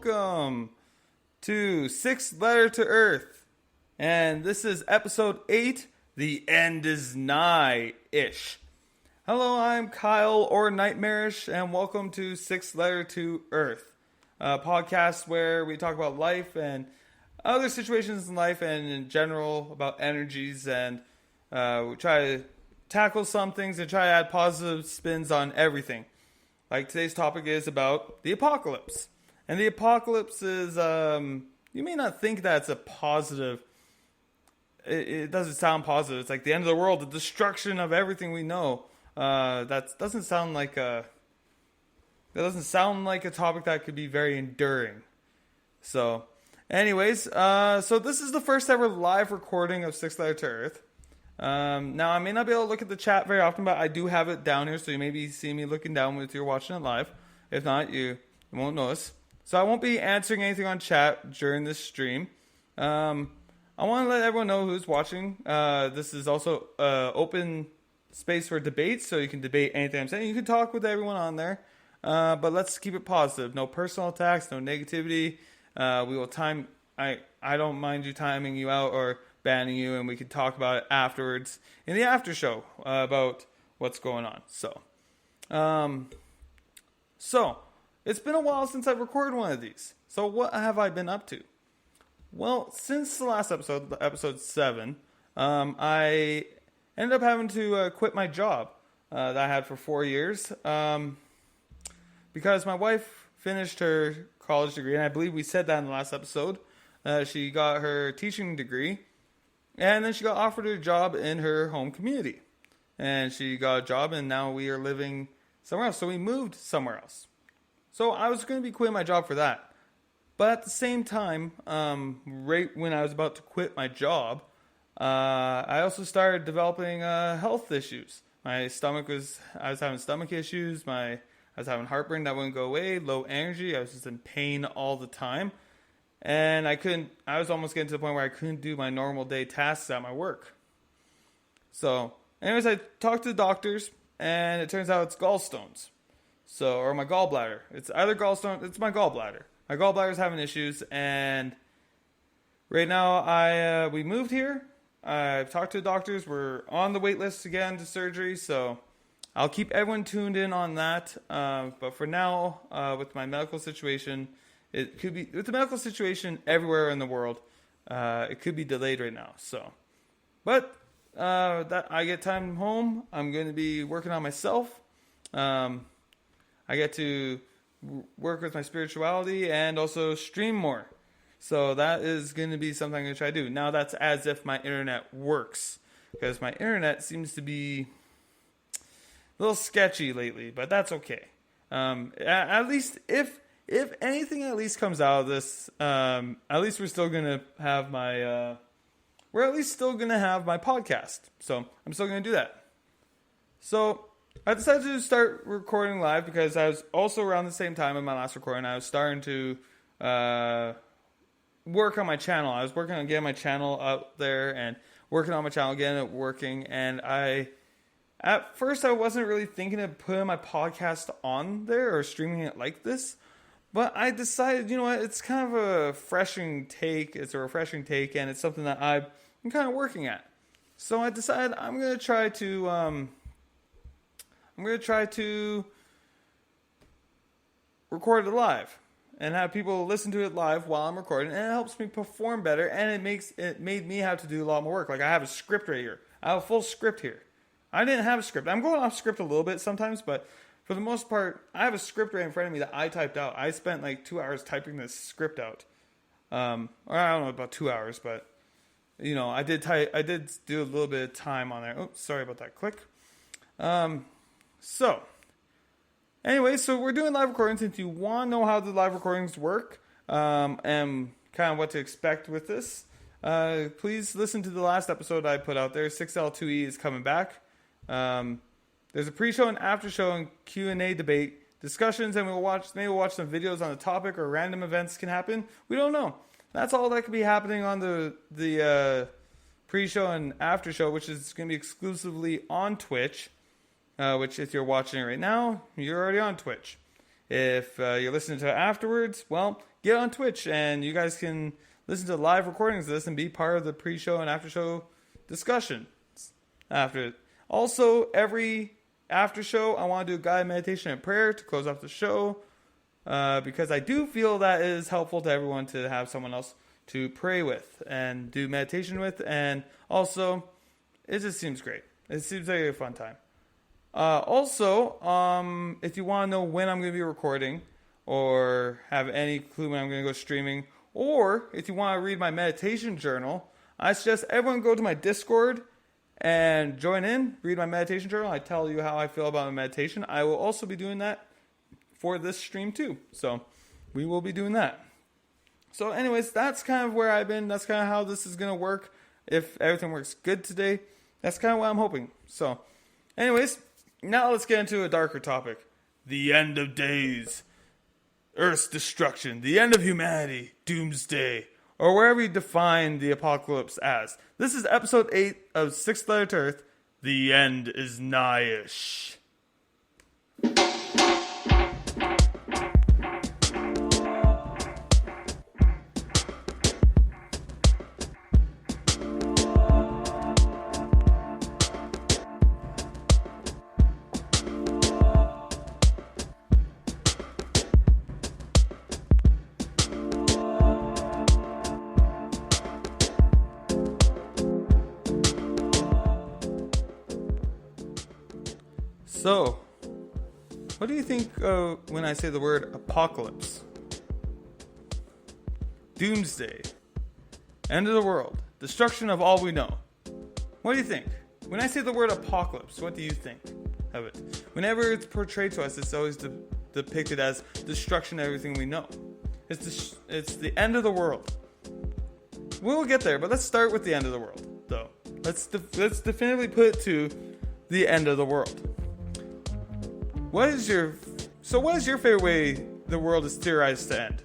welcome to Sixth Letter to Earth. And this is episode 8, The End is Nigh-ish. Hello, I'm Kyle or Nightmarish, and welcome to Sixth Letter to Earth, a podcast where we talk about life and other situations in life and in general about energies, and we try to tackle some things and try to add positive spins on everything. Like today's topic is about the apocalypse. And the apocalypse is, you may not think that's a positive. It doesn't sound positive. It's like the end of the world, the destruction of everything we know. That doesn't sound like a topic that could be very enduring. So, anyways, so this is the first ever live recording of Sixth Letter to Earth. Now, I may not be able to look at the chat very often, but I do have it down here, so you may be seeing me looking down if you're watching it live. If not, you won't notice. So I won't be answering anything on chat during this stream. I want to let everyone know who's watching. This is also open space for debate, so you can debate anything I'm saying. You can talk with everyone on there, but let's keep it positive. No personal attacks, no negativity. We will time. I don't mind you timing you out or banning you, and we can talk about it afterwards in the after show about what's going on. So it's been a while since I've recorded one of these. So what have I been up to? Well, since the last episode, episode 7, I ended up having to quit my job that I had for 4 years because my wife finished her college degree, and I believe we said that in the last episode. She got her teaching degree, and then she got offered a job in her home community. And she got a job, and now we are living somewhere else. So we moved somewhere else. So I was going to be quitting my job for that. But at the same time, right when I was about to quit my job, I also started developing health issues. I was having stomach issues. I was having heartburn that wouldn't go away, low energy. I was just in pain all the time. And I was almost getting to the point where I couldn't do my normal day tasks at my work. So, anyways, I talked to the doctors, and it turns out it's gallstones. Or my gallbladder. It's either gallstone, it's my gallbladder. My gallbladder's having issues, and right now we moved here. I've talked to the doctors. We're on the wait list again to surgery, so I'll keep everyone tuned in on that. But for now, with my medical situation, it could be, with the medical situation everywhere in the world, it could be delayed right now. So, but that I get time home. I'm going to be working on myself. I get to work with my spirituality and also stream more. So that is going to be something I'm going to try to do. Now that's as if my internet works, because my internet seems to be a little sketchy lately, but that's okay. At least if anything at least comes out of this, at least we're still going to have my podcast. So I'm still going to do that. So I decided to start recording live because I was also around the same time in my last recording. I was starting to work on my channel. I was working on getting my channel out there and working on my channel, getting it working. And at first I wasn't really thinking of putting my podcast on there or streaming it like this. But I decided, you know what, it's kind of a refreshing take. It's a refreshing take, and it's something that I'm kind of working at. So I decided I'm going to try to record it live and have people listen to it live while I'm recording, and it helps me perform better, and it made me have to do a lot more work. Like I have a script right here. I have a full script here. I didn't have a script. I'm going off script a little bit sometimes, but for the most part, I have a script right in front of me that I typed out. I spent like 2 hours typing this script out. Or I don't know about 2 hours, but you know, I did do a little bit of time on there. Oh, sorry about that click. So we're doing live recordings. If you want to know how the live recordings work, and kind of what to expect with this, please listen to the last episode I put out there. 6L2E is coming back. There's a pre-show and after-show and Q&A debate discussions, and maybe we'll watch some videos on the topic, or random events can happen. We don't know. That's all that could be happening on the pre-show and after-show, which is going to be exclusively on Twitch, which if you're watching it right now, you're already on Twitch. If you're listening to it afterwards, well, get on Twitch and you guys can listen to live recordings of this and be part of the pre-show and after-show discussion after it. Also, every after show, I want to do a guided meditation and prayer to close off the show because I do feel that it is helpful to everyone to have someone else to pray with and do meditation with, and also, it just seems great. It seems like a fun time. Also, if you want to know when I'm going to be recording or have any clue when I'm going to go streaming, or if you want to read my meditation journal, I suggest everyone go to my Discord and join in, read my meditation journal. I tell you how I feel about my meditation. I will also be doing that for this stream too. So we will be doing that. So anyways, that's kind of where I've been. That's kind of how this is going to work. If everything works good today, that's kind of what I'm hoping. So anyways, now let's get into a darker topic. The end of days. Earth's destruction. The end of humanity. Doomsday. Or wherever you define the apocalypse as. This is episode 8 of Sixth Letter to Earth. The end is nigh-ish. So, what do you think when I say the word apocalypse? Doomsday. End of the world. Destruction of all we know. What do you think? When I say the word apocalypse, what do you think of it? Whenever it's portrayed to us, it's always depicted as destruction of everything we know. It's the end of the world. We'll get there, but let's start with the end of the world, though. Let's definitively put it to the end of the world. What is your favorite way the world is theorized to end?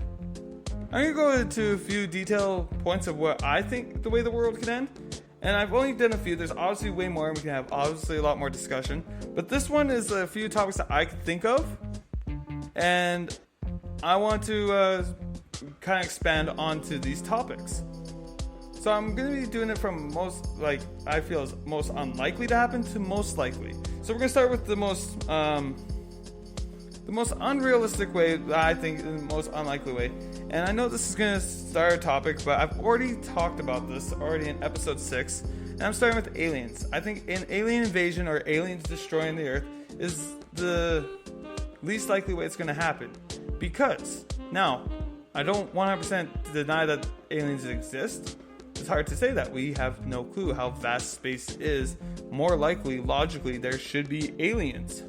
I'm going to go into a few detailed points of what I think the way the world can end. And I've only done a few. There's obviously way more, and we can have obviously a lot more discussion. But this one is a few topics that I could think of. And I want to kind of expand onto these topics. So I'm going to be doing it from I feel is most unlikely to happen to most likely. So we're going to start with the most unrealistic way, I think, the most unlikely way. And I know this is going to start a topic, but I've already talked about this already in episode 6. And I'm starting with aliens. I think an alien invasion or aliens destroying the Earth is the least likely way it's going to happen. Because, now, I don't 100% deny that aliens exist. It's hard to say that. We have no clue how vast space is. More likely, logically, there should be aliens.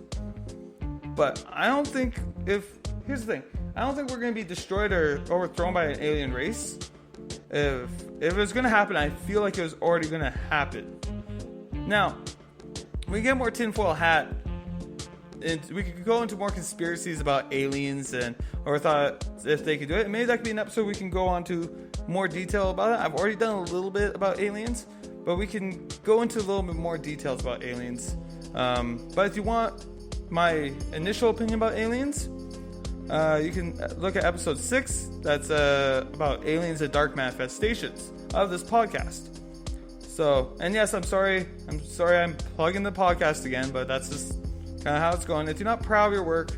But I don't think here's the thing. I don't think we're going to be destroyed or overthrown by an alien race. If it was going to happen, I feel like it was already going to happen. Now, we get more tinfoil hat. And we could go into more conspiracies about aliens or thought if they could do it. Maybe that could be an episode we can go on to more detail about it. I've already done a little bit about aliens, but we can go into a little bit more details about aliens. But if you want my initial opinion about aliens, you can look at episode 6. That's about aliens and dark manifestations of this podcast. So, and yes, I'm sorry I'm plugging the podcast again, but that's just kind of how it's going. If you're not proud of your work,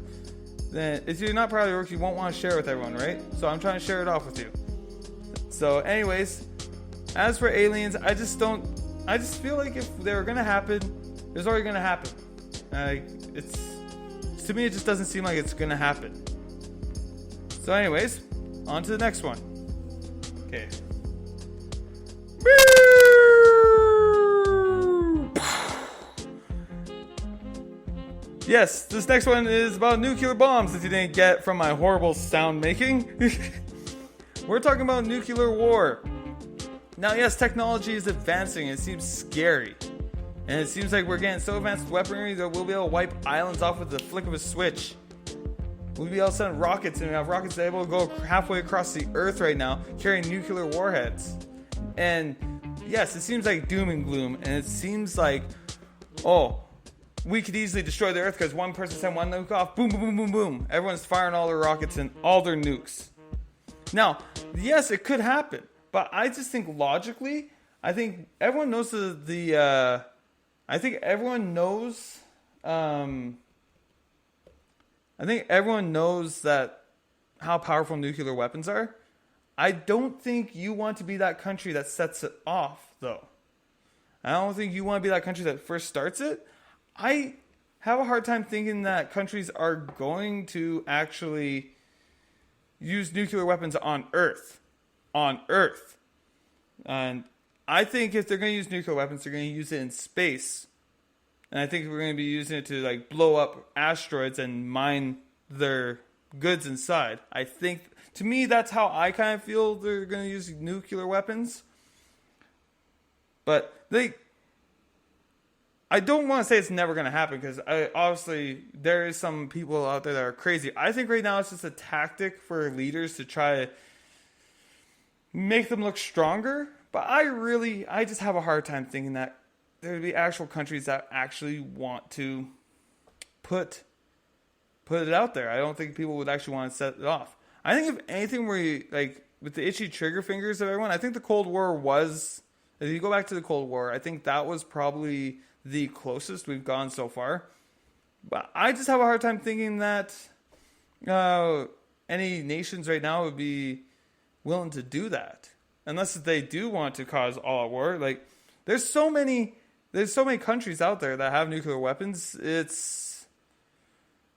you won't want to share it with everyone, right? So I'm trying to share it off with you. So anyways, as for aliens, I just feel like if they were going to happen, it's already going to happen. To me, it just doesn't seem like it's going to happen. So anyways, on to the next one. Okay. Yes, this next one is about nuclear bombs, if you didn't get from my horrible sound making. We're talking about nuclear war. Now, yes, technology is advancing. It seems scary. And it seems like we're getting so advanced with weaponry that we'll be able to wipe islands off with the flick of a switch. We'll be able to send rockets, and we have rockets that are able to go halfway across the Earth right now, carrying nuclear warheads. And yes, it seems like doom and gloom, and it seems like, we could easily destroy the Earth because one person sent one nuke off. Boom, boom, boom, boom, boom. Everyone's firing all their rockets and all their nukes. Now, yes, it could happen. But I just think logically, I think everyone knows I think everyone knows... I think everyone knows that how powerful nuclear weapons are. I don't think you want to be that country that sets it off, though. I don't think you want to be that country that first starts it. I have a hard time thinking that countries are going to actually use nuclear weapons on Earth. On Earth. And I think if they're going to use nuclear weapons, they're going to use it in space. And I think we're going to be using it to like blow up asteroids and mine their goods inside. I think, to me, that's how I kind of feel they're going to use nuclear weapons. But I don't want to say it's never going to happen because obviously there is some people out there that are crazy. I think right now it's just a tactic for leaders to try to make them look stronger. But I just have a hard time thinking that there would be actual countries that actually want to put it out there. I don't think people would actually want to set it off. I think if anything, with the itchy trigger fingers of everyone, I think the Cold War was, if you go back to the Cold War, I think that was probably the closest we've gone so far. But I just have a hard time thinking that any nations right now would be willing to do that. Unless they do want to cause all-out war. Like, there's so many countries out there that have nuclear weapons. That's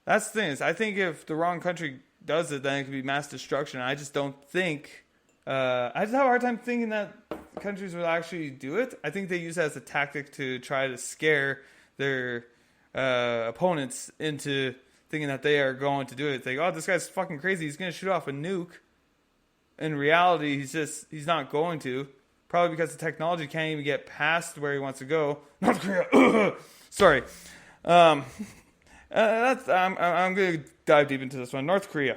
the thing. Is I think if the wrong country does it, then it could be mass destruction. I just don't think... I just have a hard time thinking that countries would actually do it. I think they use it as a tactic to try to scare their opponents into thinking that they are going to do it. They go, oh, this guy's fucking crazy. He's going to shoot off a nuke. In reality, he's not going to. Probably because the technology can't even get past where he wants to go. North Korea. Sorry. I'm going to dive deep into this one. North Korea.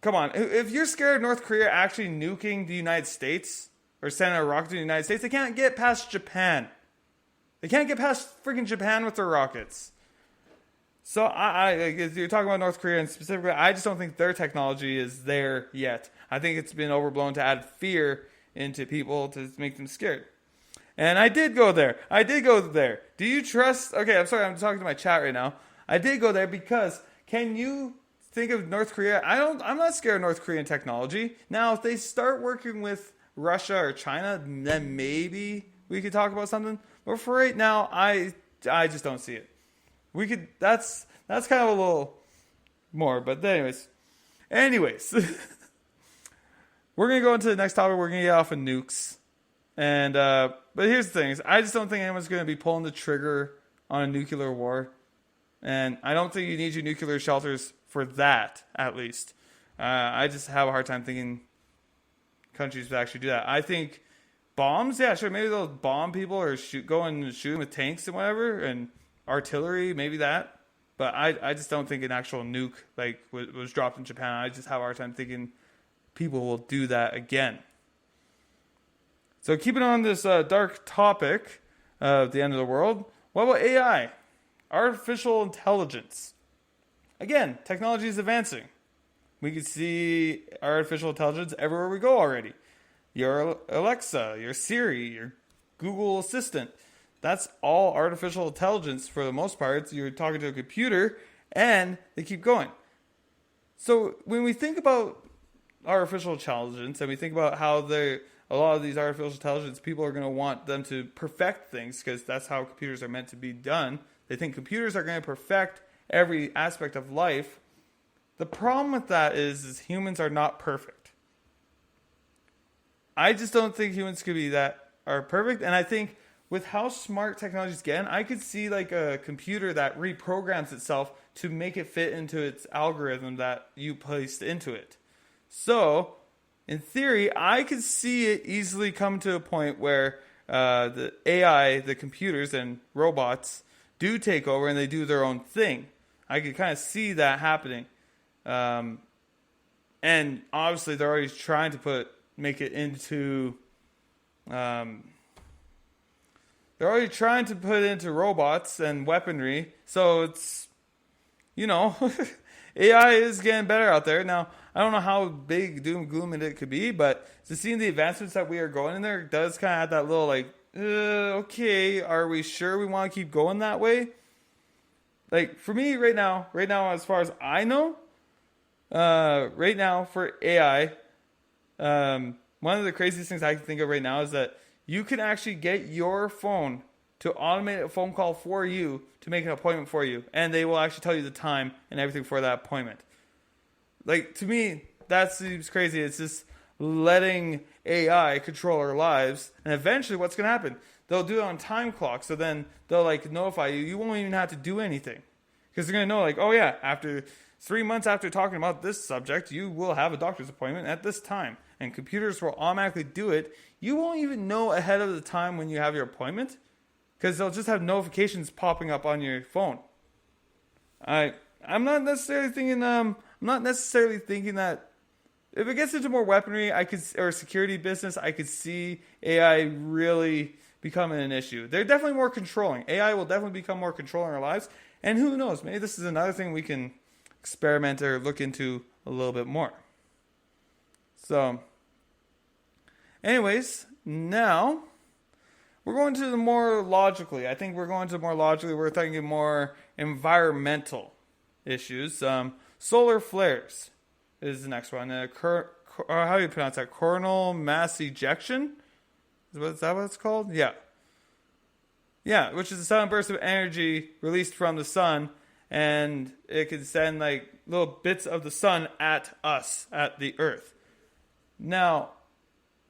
Come on. If you're scared of North Korea actually nuking the United States or sending a rocket to the United States, they can't get past Japan. They can't get past freaking Japan with their rockets. So if you're talking about North Korea and specifically, I just don't think their technology is there yet. I think it's been overblown to add fear into people to make them scared. And I did go there. Do you trust... Okay, I'm sorry, I'm talking to my chat right now. I did go there because can you think of North Korea? I'm not scared of North Korean technology. Now, if they start working with Russia or China, then maybe we could talk about something. But for right now, I just don't see it. We could... That's kind of a little more. But anyways. We're going to go into the next topic. We're going to get off of nukes. And but here's the thing. I just don't think anyone's going to be pulling the trigger on a nuclear war. And I don't think you need your nuclear shelters for that, at least. I just have a hard time thinking countries would actually do that. I think bombs, yeah, sure. Maybe they'll bomb people or go and shoot them with tanks and whatever. And artillery, maybe that. But I just don't think an actual nuke was dropped in Japan. I just have a hard time thinking people will do that again. So keeping on this dark topic of the end of the world, what about AI? Artificial intelligence. Again, technology is advancing. We can see artificial intelligence everywhere we go already. Your Alexa, your Siri, your Google Assistant. That's all artificial intelligence for the most part. You're talking to a computer and they keep going. So when we think about artificial intelligence and we think about how a lot of these artificial intelligence people are going to want them to perfect things because that's how computers are meant to be done. They think computers are going to perfect every aspect of life. The problem with that is humans are not perfect. I just don't think humans are perfect. And I think with how smart technology is getting, I could see like a computer that reprograms itself to make it fit into its algorithm that you placed into it. So, in theory, I could see it easily come to a point where the AI, the computers and robots do take over and they do their own thing. I could kind of see that happening. And obviously they're always trying to make it into they're already trying to put into robots and weaponry. So it's, AI is getting better out there. Now, I don't know how big doom gloom it could be, but to seeing the advancements that we are going in there does kind of have that little like, okay, are we sure we want to keep going that way? Like for me right now, as far as I know, right now for AI, one of the craziest things I can think of right now is that you can actually get your phone to automate a phone call for you to make an appointment for you, and they will actually tell you the time and everything for that appointment. Like to me, that seems crazy. It's just letting AI control our lives, and eventually, what's going to happen? They'll do it on time clock, so then they'll like notify you. You won't even have to do anything because they're going to know, like, oh yeah, after 3 months after talking about this subject, you will have a doctor's appointment at this time, and computers will automatically do it. You won't even know ahead of the time when you have your appointment because they'll just have notifications popping up on your phone. I'm not necessarily thinking that if it gets into more weaponry, or security business, I could see AI really becoming an issue. They're definitely more controlling. AI will definitely become more controlling our lives, and who knows? Maybe this is another thing we can experiment or look into a little bit more. So, anyways, now we're going to the more logically. I think we're going to more logically. We're thinking more environmental issues. Solar flares is the next one. How do you pronounce that? Coronal mass ejection? Is that what it's called? Yeah. Yeah, which is a sudden burst of energy released from the sun, and it can send like little bits of the sun at us, at the earth. Now,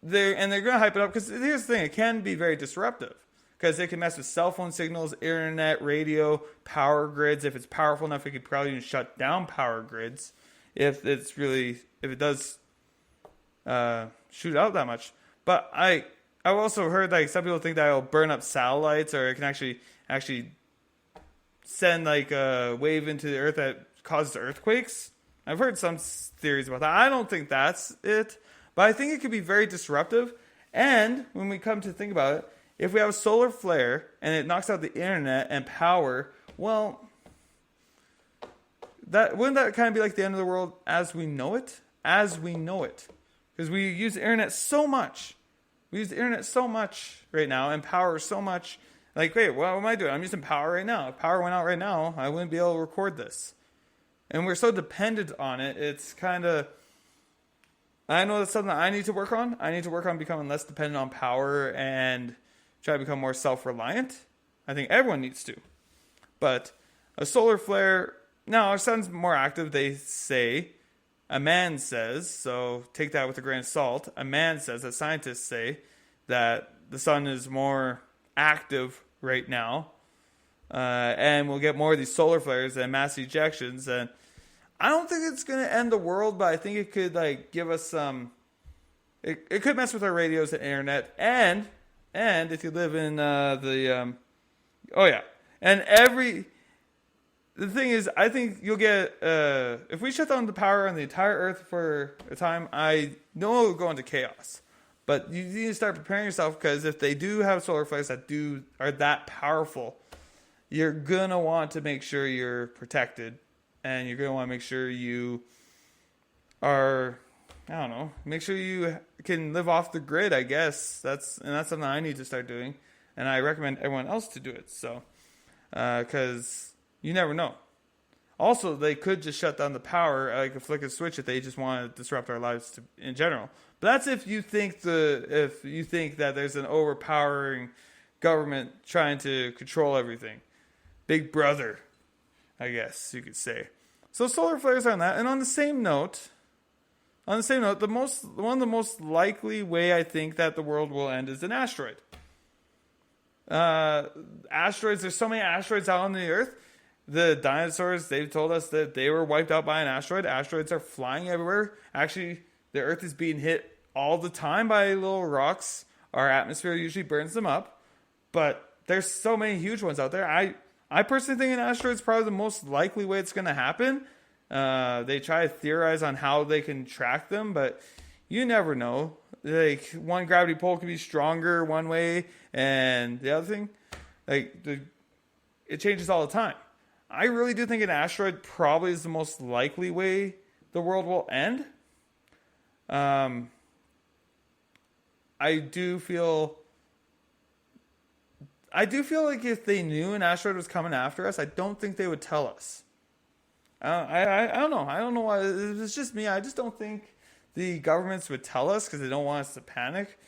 they're going to hype it up because here's the thing: it can be very disruptive because it can mess with cell phone signals, internet, radio, power grids. If it's powerful enough, it could probably even shut down power grids if it does shoot out that much. But I've also heard like some people think that it'll burn up satellites, or it can actually send like a wave into the earth that causes earthquakes. I've heard some theories about that. I don't think that's it, but I think it could be very disruptive. And when we come to think about it, if we have a solar flare and it knocks out the internet and power, well, wouldn't that kind of be like the end of the world as we know it? As we know it. Because we use the internet so much. We use the internet so much right now, and power so much. Like, wait, what am I doing? I'm using power right now. If power went out right now, I wouldn't be able to record this. And we're so dependent on it, it's kind of... I know that's something that I need to work on. I need to work on becoming less dependent on power and try to become more self-reliant. I think everyone needs to. But a solar flare... Now, our sun's more active, they say. A man says, so take that with a grain of salt. A man says, that scientists say, that the sun is more active right now. And we'll get more of these solar flares and mass ejections. And I don't think it's going to end the world, but I think it could like give us some... It could mess with our radios and internet. And if you live in the thing is, I think you'll get, if we shut down the power on the entire Earth for a time, I know it'll go into chaos. But you need to start preparing yourself, because if they do have solar flares that are that powerful, you're going to want to make sure you're protected. And you're going to want to make sure you are, make sure you can live off the grid, I guess. That's something I need to start doing. And I recommend everyone else to do it. So, because... you never know. Also, they could just shut down the power, like a flick of switch, if they just want to disrupt our lives in general. But that's if you think that there's an overpowering government trying to control everything. Big Brother, I guess you could say. So solar flares are on that. And on the same note, one of the most likely way I think that the world will end is an asteroid. Asteroids. There's so many asteroids out on the Earth. The dinosaurs, they've told us that they were wiped out by an asteroid. Asteroids are flying everywhere. Actually, the Earth is being hit all the time by little rocks. Our atmosphere usually burns them up. But there's so many huge ones out there. I personally think an asteroid is probably the most likely way it's going to happen. They try to theorize on how they can track them, but you never know. Like, one gravity pull could be stronger one way, and the other thing... It changes all the time. I really do think an asteroid probably is the most likely way the world will end. I do feel like if they knew an asteroid was coming after us, I don't think they would tell us. I don't know. I don't know why. It's just me. I just don't think the governments would tell us because they don't want us to panic.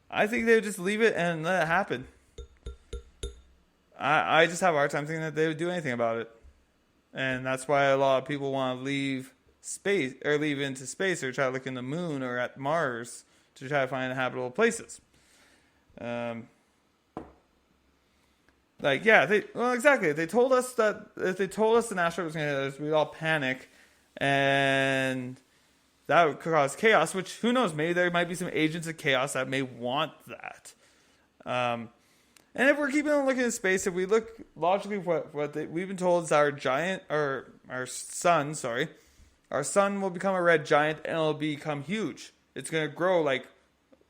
I think they would just leave it and let it happen. I just have a hard time thinking that they would do anything about it. And that's why a lot of people want to leave space or leave into space or try to look in the moon or at Mars to try to find habitable places. Exactly. If they told us an asteroid was going to hit us, we'd all panic, and that would cause chaos. Which, who knows? Maybe there might be some agents of chaos that may want that. And if we're keeping on looking at space, if we look logically, we've been told is our sun will become a red giant and it'll become huge. It's going to grow like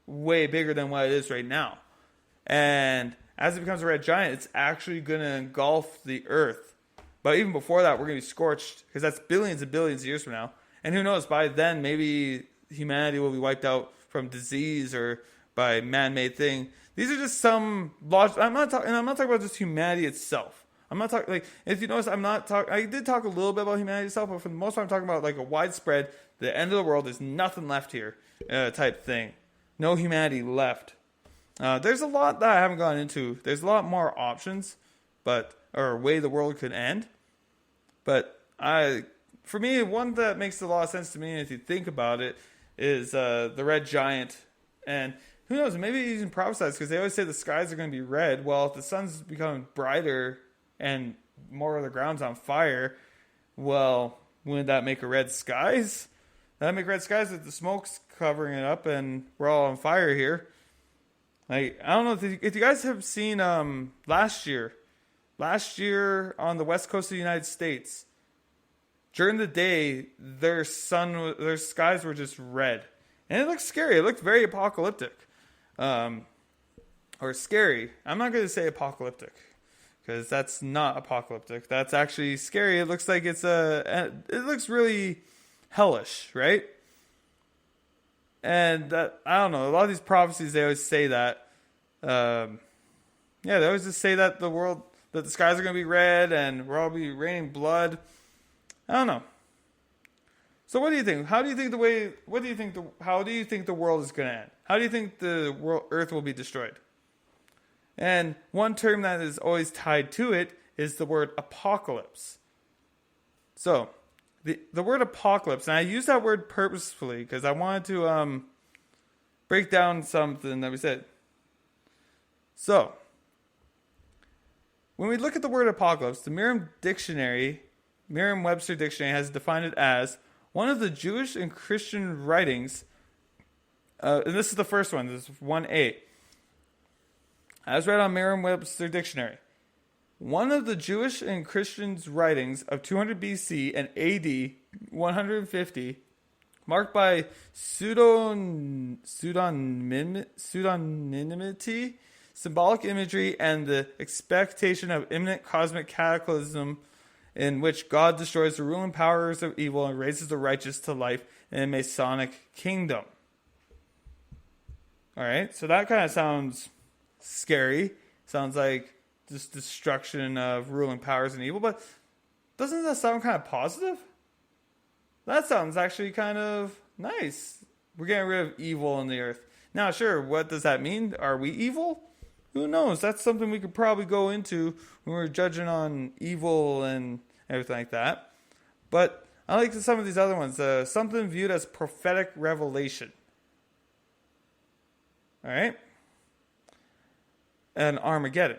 way bigger than what it is right now, and as it becomes a red giant, it's actually going to engulf the Earth. But even before that, we're going to be scorched because that's billions and billions of years from now. And who knows, by then, maybe humanity will be wiped out from disease or by man-made thing. These are just some logic. I'm not talking about just humanity itself. I'm not talking, like, if you notice, I did talk a little bit about humanity itself, but for the most part, I'm talking about like a widespread, the end of the world, there's nothing left here type thing. No humanity left. There's a lot that I haven't gone into. There's a lot more options, or a way the world could end. But for me, one that makes a lot of sense to me, if you think about it, is the red giant. And who knows, maybe you can prophesize, because they always say the skies are going to be red. Well, if the sun's becoming brighter and more of the ground's on fire, well, wouldn't that make a red skies? That'd make red skies if the smoke's covering it up and we're all on fire here. Like, I don't know if you guys have seen last year on the west coast of the United States, during the day, their skies were just red. And it looked scary. It looked very apocalyptic. Or scary. I'm not going to say apocalyptic, because that's not apocalyptic. That's actually scary. It looks like it looks really hellish, right? And I don't know. A lot of these prophecies, they always say that. They always just say that that the skies are going to be red and we're all be raining blood. I don't know. So what do you think? How do you think the world is going to end? How do you think the Earth will be destroyed? And one term that is always tied to it is the word apocalypse. So, the word apocalypse, and I use that word purposefully because I wanted to break down something that we said. So, when we look at the word apocalypse, the Merriam-Webster dictionary has defined it as one of the Jewish and Christian writings, and this is the first one, this is 1a, as read on Merriam-Webster dictionary. One of the Jewish and Christians' writings of 200 BC and AD 150, marked by pseudonymity, symbolic imagery, and the expectation of imminent cosmic cataclysm in which God destroys the ruling powers of evil and raises the righteous to life in a Masonic kingdom. Alright, so that kind of sounds scary. Sounds like just destruction of ruling powers and evil, but doesn't that sound kind of positive? That sounds actually kind of nice. We're getting rid of evil in the earth. Now, sure, what does that mean? Are we evil? Who knows? That's something we could probably go into when we're judging on evil and everything like that. But I like some of these other ones. Something viewed as prophetic revelation. All right? And Armageddon.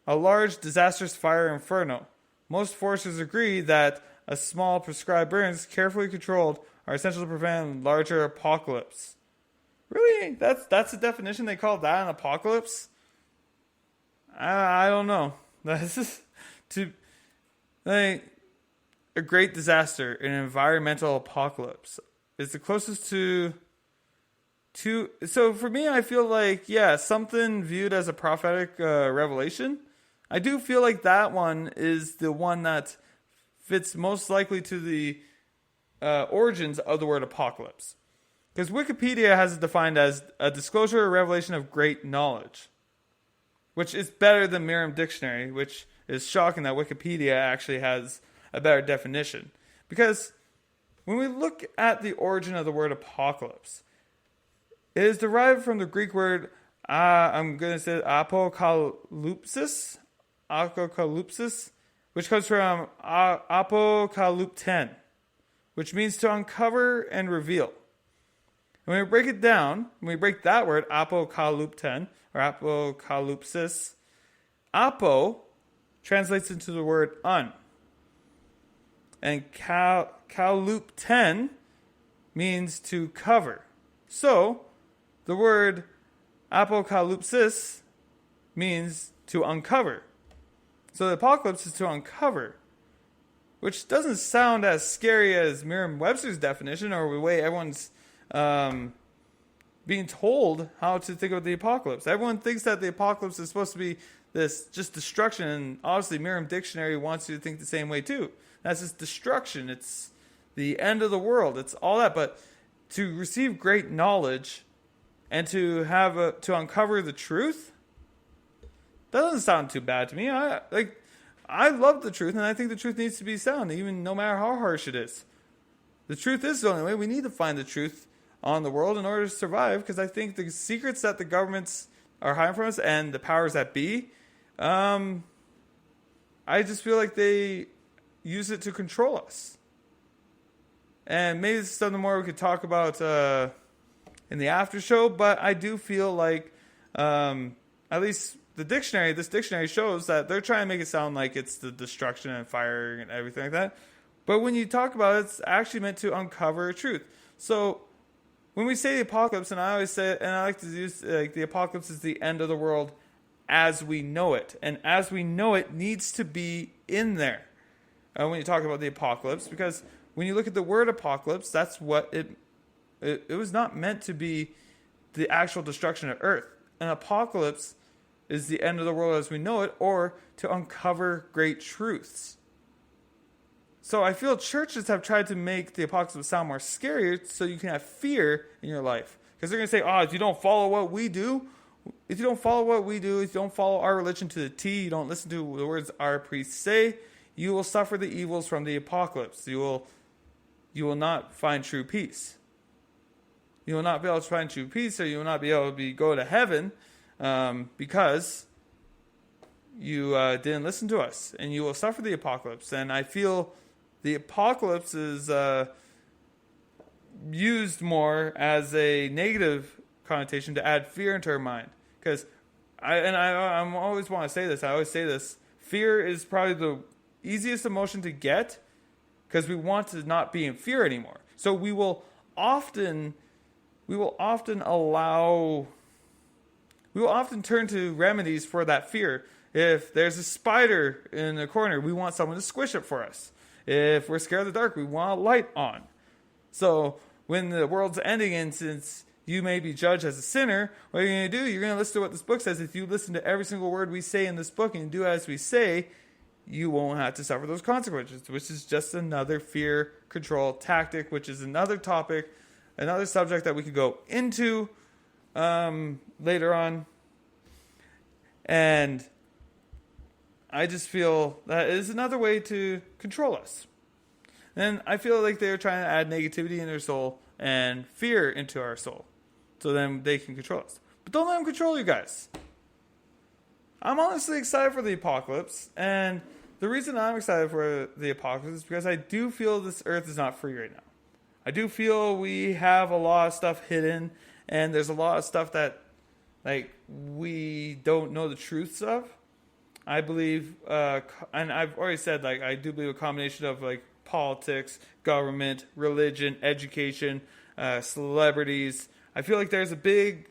A large, disastrous fire inferno. Most forces agree that a small, prescribed burns, carefully controlled, are essential to prevent larger apocalypse. Really? That's the definition? They call that an apocalypse? I don't know. This is a great disaster, an environmental apocalypse. It's the closest to So for me, I feel like, yeah, something viewed as a prophetic revelation. I do feel like that one is the one that fits most likely to the origins of the word apocalypse. Because Wikipedia has it defined as a disclosure or revelation of great knowledge, which is better than Merriam Dictionary, which is shocking that Wikipedia actually has a better definition. Because when we look at the origin of the word apocalypse, it is derived from the Greek word, I'm going to say apokalypsis, which comes from apokalypten, which means to uncover and reveal. And when we break it down, when we break that word, apokalypten, or apokalypsis, apo translates into the word un. And kalypten means to cover. So, the word apokalypsis means to uncover. So the apocalypse is to uncover, which doesn't sound as scary as Merriam-Webster's definition or the way everyone's being told how to think of the apocalypse. Everyone thinks that the apocalypse is supposed to be this just destruction, and obviously Merriam Dictionary wants you to think the same way too. That's just destruction. It's the end of the world. It's all that. But to receive great knowledge and to have to uncover the truth, that doesn't sound too bad to me. I love the truth, and I think the truth needs to be sound, even no matter how harsh it is. The truth is the only way. We need to find the truth on the world in order to survive, because I think the secrets that the governments are hiding from us and the powers that be, I just feel like they use it to control us. And maybe this is something more we could talk about in the after show, but I do feel like at least this dictionary shows that they're trying to make it sound like it's the destruction and fire and everything like that. But when you talk about it, it's actually meant to uncover truth. So when we say the apocalypse, and I always say, and I like to use the apocalypse is the end of the world as we know it. And as we know it needs to be in there when you talk about the apocalypse, because when you look at the word apocalypse, that's what it was not meant to be the actual destruction of earth. An apocalypse is the end of the world as we know it, or to uncover great truths. So I feel churches have tried to make the apocalypse sound more scary so you can have fear in your life. Because they're going to say, if you don't follow what we do, if you don't follow our religion to the T, you don't listen to the words our priests say, you will suffer the evils from the apocalypse. You will not find true peace. You will not be able to find true peace, or you will not be able to go to heaven because you didn't listen to us, and you will suffer the apocalypse. And I feel the apocalypse is used more as a negative connotation to add fear into our mind. Because I always want to say this. I always say this. Fear is probably the easiest emotion to get, because we want to not be in fear anymore. So we will often turn to remedies for that fear. If there's a spider in the corner, we want someone to squish it for us. If we're scared of the dark, we want a light on. So when the world's ending, and since you may be judged as a sinner, what you're going to do, you're going to listen to what this book says. If you listen to every single word we say in this book and do as we say, you won't have to suffer those consequences, which is just another fear control tactic, which is another topic, another subject that we could go into later on. And I just feel that is another way to control us. And I feel like they're trying to add negativity in their soul and fear into our soul, so then they can control us. But don't let them control you guys. I'm honestly excited for the apocalypse, and the reason I'm excited for the apocalypse is because I do feel this earth is not free right now. I do feel we have a lot of stuff hidden, and there's a lot of stuff that we don't know the truths of. I believe, and I've already said, I do believe a combination of politics, government, religion, education, celebrities. I feel like there's a big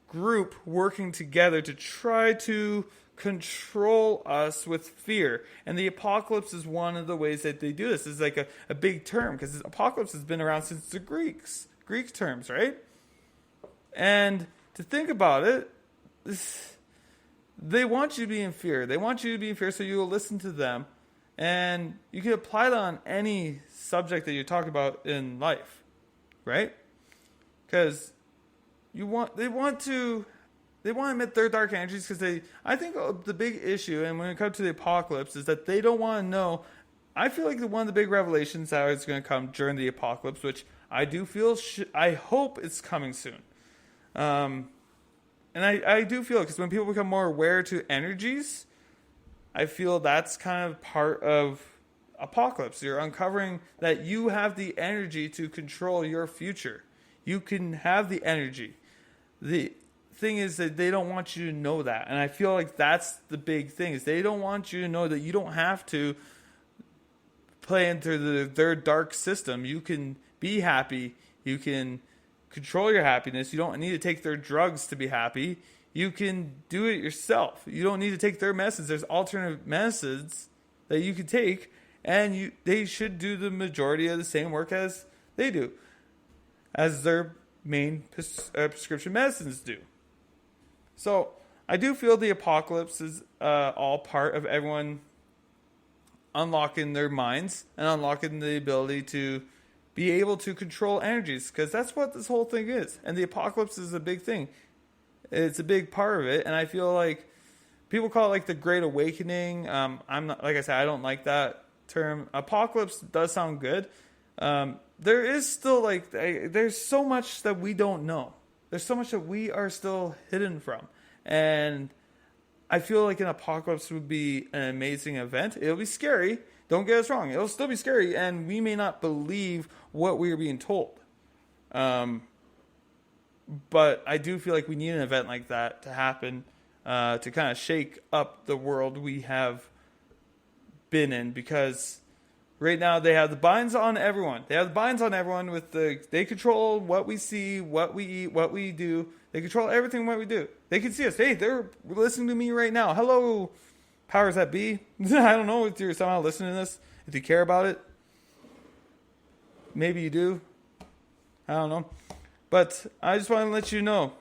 group working together to try to control us with fear. And the apocalypse is one of the ways that they do this. It's like a big term, because apocalypse has been around since the Greeks. Greek terms, right? And to think about it, they want you to be in fear. They want you to be in fear so you will listen to them. And you can apply that on any subject that you talk about in life, right? Because they want to admit their dark energies because I think the big issue, and when it comes to the apocalypse, is that they don't want to know. I feel like one of the big revelations that is going to come during the apocalypse, which I do feel, I hope it's coming soon. And I do feel it because when people become more aware to energies, I feel that's kind of part of apocalypse. You're uncovering that you have the energy to control your future. You can have the energy. The thing is that they don't want you to know that. And I feel like that's the big thing, is they don't want you to know that you don't have to play into their dark system. You can be happy. You can control your happiness. You don't need to take their drugs to be happy. You can do it yourself. You don't need to take their medicines. There's alternative medicines that you can take, and they should do the majority of the same work as they do, as their main prescription medicines do. So I do feel the apocalypse is all part of everyone unlocking their minds and unlocking the ability to be able to control energies, because that's what this whole thing is. And the apocalypse is a big thing. It's a big part of it, and I feel like people call it like the Great Awakening. I'm not, like I said, I don't like that term. Apocalypse does sound good. There is still there's so much that we don't know. There's so much that we are still hidden from, and I feel like an apocalypse would be an amazing event. It'll be scary. Don't get us wrong. It'll still be scary, and we may not believe what we are being told. But I do feel like we need an event like that to happen to kind of shake up the world we have been in, because right now they have the binds on everyone. They have the binds on everyone they control what we see, what we eat, what we do. They control everything what we do. They can see us. Hey, they're listening to me right now. Hello, powers that be. I don't know if you're somehow listening to this, if you care about it. Maybe you do. I don't know. But I just want to let you know,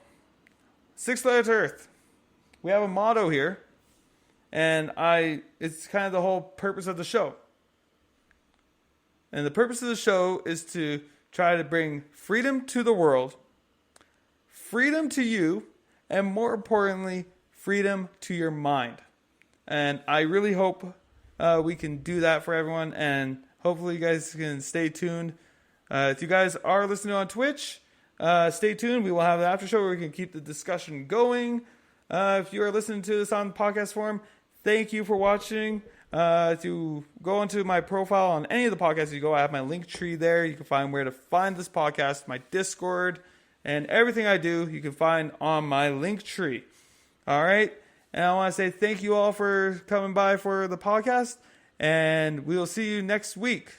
6 letters Earth. We have a motto here, and it's kind of the whole purpose of the show. And the purpose of the show is to try to bring freedom to the world, freedom to you, and more importantly, freedom to your mind. And I really hope we can do that for everyone, and hopefully you guys can stay tuned. If you guys are listening on Twitch, stay tuned. We will have an after show where we can keep the discussion going. If you are listening to this on podcast form, thank you for watching. To go into my profile on any of the podcasts you go, I have my link tree there. You can find where to find this podcast, my Discord, and everything I do, you can find on my link tree. All right. And I want to say thank you all for coming by for the podcast, and we will see you next week.